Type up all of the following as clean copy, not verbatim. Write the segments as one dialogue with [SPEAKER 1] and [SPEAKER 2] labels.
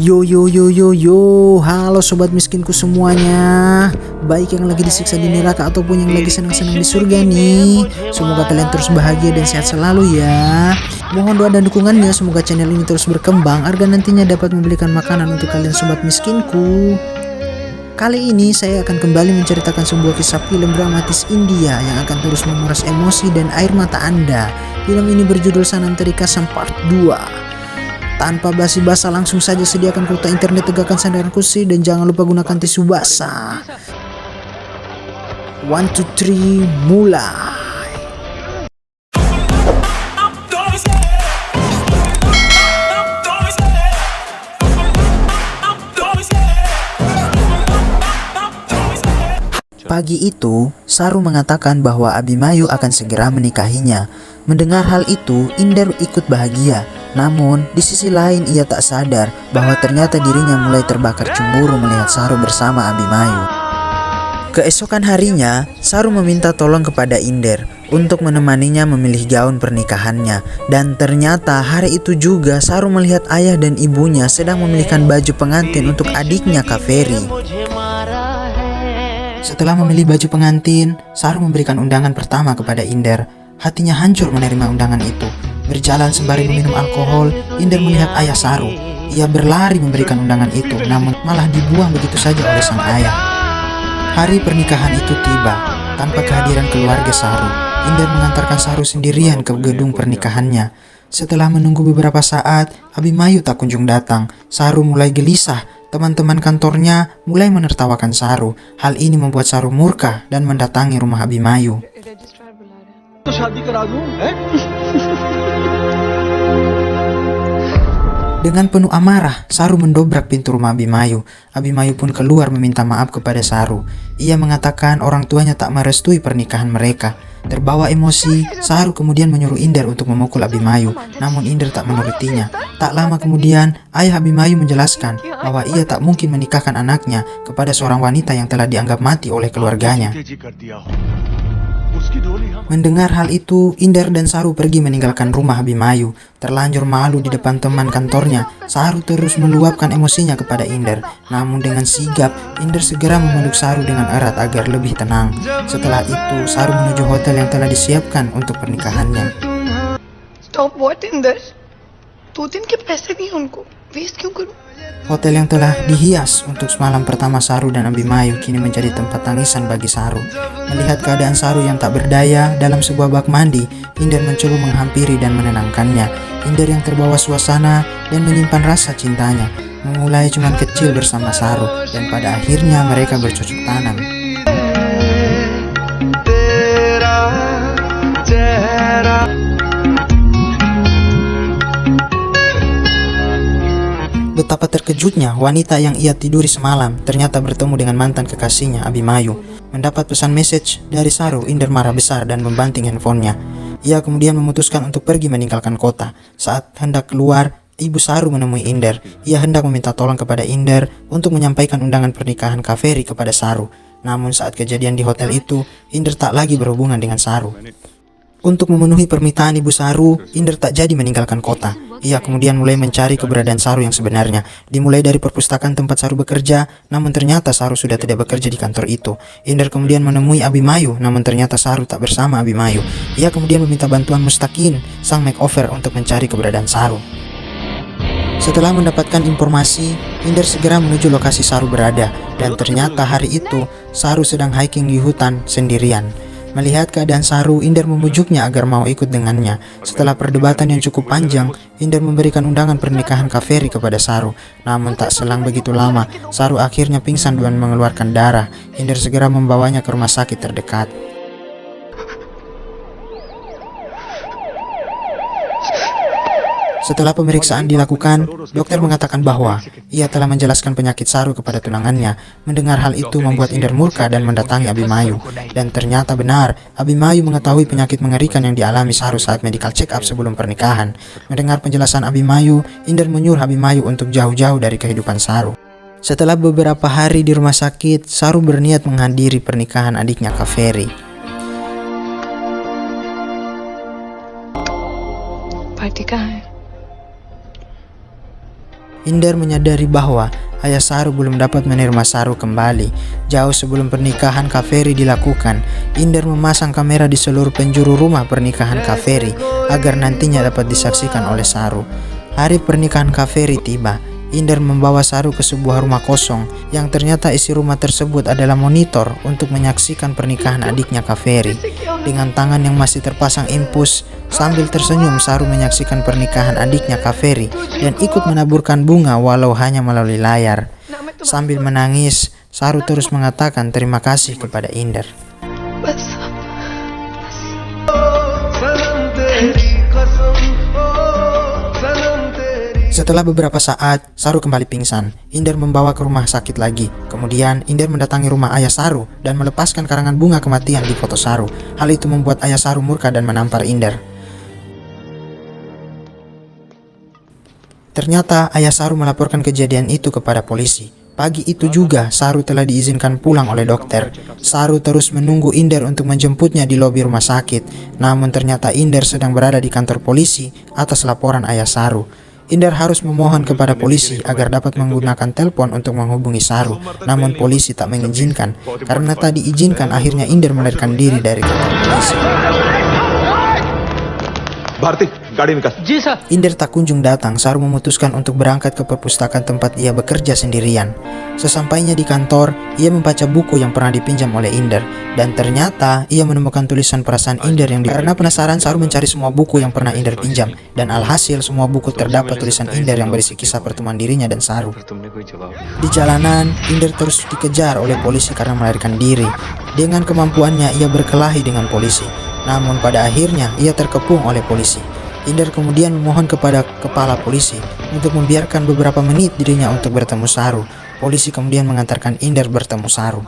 [SPEAKER 1] Yo yo yo yo yo, halo sobat miskinku semuanya. Baik yang lagi disiksa di neraka ataupun yang lagi senang-senang di surga nih. Semoga kalian terus bahagia dan sehat selalu ya. Mohon doa dan dukungannya, semoga channel ini terus berkembang agar nantinya dapat membelikan makanan untuk kalian sobat miskinku. Kali ini saya akan kembali menceritakan sebuah kisah film dramatis India yang akan terus menguras emosi dan air mata Anda. Film ini berjudul Sanam Terikasam Part 2. Tanpa basa-basi langsung saja sediakan kuota internet, tegakkan sandaran kursi, dan jangan lupa gunakan tisu basah. 1, 2, 3, mulai. Pagi itu, Saru mengatakan bahwa Abimanyu akan segera menikahinya. Mendengar hal itu, Inder ikut bahagia. Namun, di sisi lain ia tak sadar bahwa ternyata dirinya mulai terbakar cemburu melihat Saru bersama Abimanyu. Keesokan harinya, Saru meminta tolong kepada Inder untuk menemaninya memilih gaun pernikahannya. Dan ternyata hari itu juga Saru melihat ayah dan ibunya sedang memilihkan baju pengantin untuk adiknya Kaveri. Setelah memilih baju pengantin, Saru memberikan undangan pertama kepada Inder. Hatinya hancur menerima undangan itu. Berjalan sembari meminum alkohol, Inder melihat ayah Saru. Ia berlari memberikan undangan itu, namun malah dibuang begitu saja oleh sang ayah. Hari pernikahan itu tiba. Tanpa kehadiran keluarga Saru, Inder mengantarkan Saru sendirian ke gedung pernikahannya. Setelah menunggu beberapa saat, Abimanyu tak kunjung datang. Saru mulai gelisah. Teman-teman kantornya mulai menertawakan Saru. Hal ini membuat Saru murka dan mendatangi rumah Abimanyu. Dengan penuh amarah, Saru mendobrak pintu rumah Abimanyu. Abimanyu pun keluar meminta maaf kepada Saru. Ia mengatakan orang tuanya tak merestui pernikahan mereka. Terbawa emosi, Saru kemudian menyuruh Inder untuk memukul Abimanyu. Namun Inder tak menurutinya. Tak lama kemudian, ayah Abimanyu menjelaskan bahwa ia tak mungkin menikahkan anaknya kepada seorang wanita yang telah dianggap mati oleh keluarganya. Mendengar hal itu, Inder dan Saru pergi meninggalkan rumah Abimanyu. Terlanjur malu di depan teman kantornya, Saru terus meluapkan emosinya kepada Inder. Namun dengan sigap, Inder segera memeluk Saru dengan erat agar lebih tenang. Setelah itu, Saru menuju hotel yang telah disiapkan untuk pernikahannya.
[SPEAKER 2] Stop what, Inder? 2 दिन के पैसे भी उनको वेस्ट क्यों करूं?
[SPEAKER 1] Hotel yang telah dihias untuk semalam pertama Saru dan Abimanyu kini menjadi tempat tangisan bagi Saru. Melihat keadaan Saru yang tak berdaya dalam sebuah bak mandi, Inder mencoba menghampiri dan menenangkannya. Inder yang terbawa suasana dan menyimpan rasa cintanya, memulai cuman kecil bersama Saru, dan pada akhirnya mereka bercocok tanam. Betapa terkejutnya wanita yang ia tiduri semalam ternyata bertemu dengan mantan kekasihnya Abimanyu. Mendapat pesan message dari Saru, Inder marah besar dan membanting handphonenya. Ia kemudian memutuskan untuk pergi meninggalkan kota. Saat hendak keluar, ibu Saru menemui Inder. Ia hendak meminta tolong kepada Inder untuk menyampaikan undangan pernikahan Kaveri kepada Saru. Namun saat kejadian di hotel itu, Inder tak lagi berhubungan dengan Saru. Untuk memenuhi permintaan ibu Saru, Inder tak jadi meninggalkan kota. Ia kemudian mulai mencari keberadaan Saru yang sebenarnya. Dimulai dari perpustakaan tempat Saru bekerja, namun ternyata Saru sudah tidak bekerja di kantor itu. Inder kemudian menemui Abimanyu, namun ternyata Saru tak bersama Abimanyu. Ia kemudian meminta bantuan Mustaqin, sang makeover, untuk mencari keberadaan Saru. Setelah mendapatkan informasi, Inder segera menuju lokasi Saru berada. Dan ternyata hari itu, Saru sedang hiking di hutan sendirian. Melihat keadaan Saru, Inder memujuknya agar mau ikut dengannya. Setelah perdebatan yang cukup panjang, Inder memberikan undangan pernikahan Kaveri kepada Saru. Namun tak selang begitu lama, Saru akhirnya pingsan dan mengeluarkan darah. Inder segera membawanya ke rumah sakit terdekat. Setelah pemeriksaan dilakukan, dokter mengatakan bahwa ia telah menjelaskan penyakit Saru kepada tunangannya. Mendengar hal itu membuat Inder murka dan mendatangi Abimanyu. Dan ternyata benar, Abimanyu mengetahui penyakit mengerikan yang dialami Saru saat medical check up sebelum pernikahan. Mendengar penjelasan Abimanyu, Inder menyuruh Abimanyu untuk jauh-jauh dari kehidupan Saru. Setelah beberapa hari di rumah sakit, Saru berniat menghadiri pernikahan adiknya Kaveri.
[SPEAKER 2] Party कहाँ है?
[SPEAKER 1] Inder menyadari bahwa ayah Saru belum dapat menerima Saru kembali. Jauh sebelum pernikahan Kaveri dilakukan, Inder memasang kamera di seluruh penjuru rumah pernikahan Kaveri agar nantinya dapat disaksikan oleh Saru. Hari pernikahan Kaveri tiba. Inder membawa Saru ke sebuah rumah kosong yang ternyata isi rumah tersebut adalah monitor untuk menyaksikan pernikahan adiknya Kaveri. Dengan tangan yang masih terpasang impus, sambil tersenyum Saru menyaksikan pernikahan adiknya Kaveri dan ikut menaburkan bunga walau hanya melalui layar. Sambil menangis, Saru terus mengatakan terima kasih kepada Inder. Setelah beberapa saat, Saru kembali pingsan. Inder membawa ke rumah sakit lagi. Kemudian, Inder mendatangi rumah ayah Saru dan melepaskan karangan bunga kematian di foto Saru. Hal itu membuat ayah Saru murka dan menampar Inder. Ternyata, ayah Saru melaporkan kejadian itu kepada polisi. Pagi itu juga, Saru telah diizinkan pulang oleh dokter. Saru terus menunggu Inder untuk menjemputnya di lobi rumah sakit. Namun ternyata Inder sedang berada di kantor polisi atas laporan ayah Saru. Inder harus memohon kepada polisi agar dapat menggunakan telepon untuk menghubungi Saru. Namun polisi tak mengizinkan. Karena tak diizinkan, akhirnya Inder melarikan diri dari kantor polisi.
[SPEAKER 3] Bharti, गाड़ी निकाल।
[SPEAKER 4] जी sir.
[SPEAKER 1] Inder tak kunjung datang. Saru memutuskan untuk berangkat ke perpustakaan tempat ia bekerja sendirian. Sesampainya di kantor, ia membaca buku yang pernah dipinjam oleh Inder. Dan ternyata ia menemukan tulisan perasaan Inder yang karena penasaran, Saru mencari semua buku yang pernah Inder pinjam. Dan alhasil semua buku terdapat tulisan Inder yang berisi kisah pertemuan dirinya dan Saru. Di jalanan, Inder terus dikejar oleh polisi karena melarikan diri. Dengan kemampuannya, ia berkelahi dengan polisi. Namun pada akhirnya ia terkepung oleh polisi. Inder kemudian memohon kepada kepala polisi untuk membiarkan beberapa menit dirinya untuk bertemu Saru. Polisi kemudian mengantarkan Inder bertemu Saru.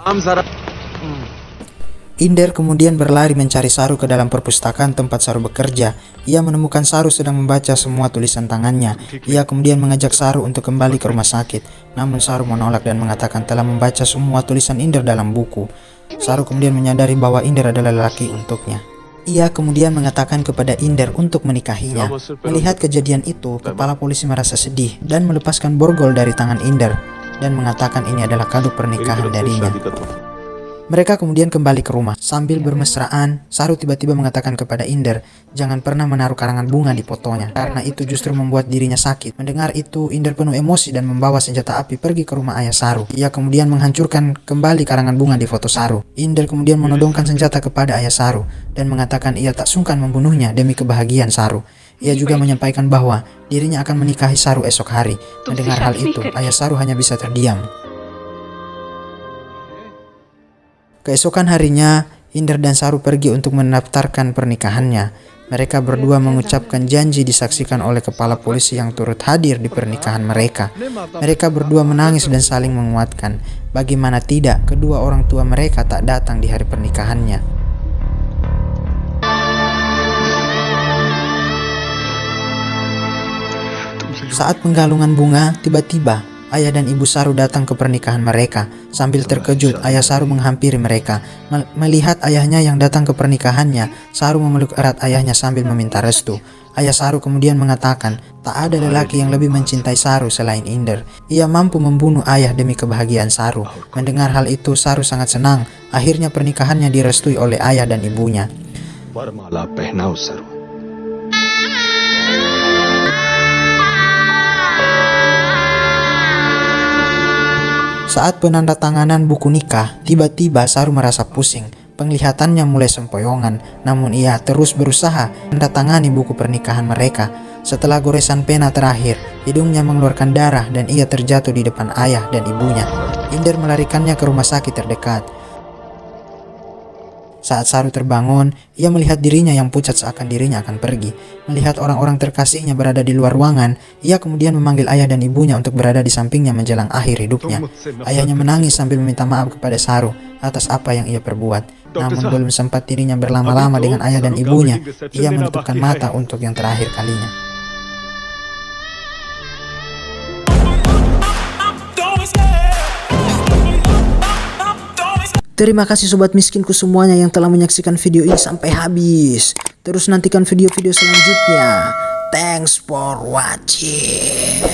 [SPEAKER 1] Inder kemudian berlari mencari Saru ke dalam perpustakaan tempat Saru bekerja. Ia menemukan Saru sedang membaca semua tulisan tangannya. Ia kemudian mengajak Saru untuk kembali ke rumah sakit. Namun Saru menolak dan mengatakan telah membaca semua tulisan Inder dalam buku. Saru kemudian menyadari bahwa Inder adalah lelaki untuknya. Ia kemudian mengatakan kepada Inder untuk menikahinya. Melihat kejadian itu, kepala polisi merasa sedih dan melepaskan borgol dari tangan Inder dan mengatakan ini adalah kado pernikahan darinya. Mereka kemudian kembali ke rumah. Sambil bermesraan, Saru tiba-tiba mengatakan kepada Inder, jangan pernah menaruh karangan bunga di fotonya, karena itu justru membuat dirinya sakit. Mendengar itu, Inder penuh emosi dan membawa senjata api pergi ke rumah ayah Saru. Ia kemudian menghancurkan kembali karangan bunga di foto Saru. Inder kemudian menodongkan senjata kepada ayah Saru dan mengatakan ia tak sungkan membunuhnya demi kebahagiaan Saru. Ia juga menyampaikan bahwa dirinya akan menikahi Saru esok hari. Mendengar hal itu, ayah Saru hanya bisa terdiam. Keesokan harinya, Inder dan Saru pergi untuk mendaftarkan pernikahannya. Mereka berdua mengucapkan janji disaksikan oleh kepala polisi yang turut hadir di pernikahan mereka. Mereka berdua menangis dan saling menguatkan. Bagaimana tidak, kedua orang tua mereka tak datang di hari pernikahannya. Saat penggalungan bunga, tiba-tiba ayah dan ibu Saru datang ke pernikahan mereka. Sambil terkejut, ayah Saru menghampiri mereka. Melihat ayahnya yang datang ke pernikahannya, Saru memeluk erat ayahnya sambil meminta restu. Ayah Saru kemudian mengatakan, tak ada lelaki yang lebih mencintai Saru selain Inder. Ia mampu membunuh ayah demi kebahagiaan Saru. Mendengar hal itu, Saru sangat senang. Akhirnya pernikahannya direstui oleh ayah dan ibunya.
[SPEAKER 3] वरमाला पहनाओ सरू।
[SPEAKER 1] Saat penandatanganan buku nikah, tiba-tiba Saru merasa pusing. Penglihatannya mulai sempoyongan, namun ia terus berusaha menandatangani buku pernikahan mereka. Setelah goresan pena terakhir, hidungnya mengeluarkan darah dan ia terjatuh di depan ayah dan ibunya. Inder melarikannya ke rumah sakit terdekat. Saat Saru terbangun, ia melihat dirinya yang pucat seakan dirinya akan pergi. Melihat orang-orang terkasihnya berada di luar ruangan, ia kemudian memanggil ayah dan ibunya untuk berada di sampingnya menjelang akhir hidupnya. Ayahnya menangis sambil meminta maaf kepada Saru atas apa yang ia perbuat. Namun belum sempat dirinya berlama-lama dengan ayah dan ibunya, ia menutupkan mata untuk yang terakhir kalinya. Terima kasih sobat miskinku semuanya yang telah menyaksikan video ini sampai habis. Terus nantikan video-video selanjutnya. Thanks for watching.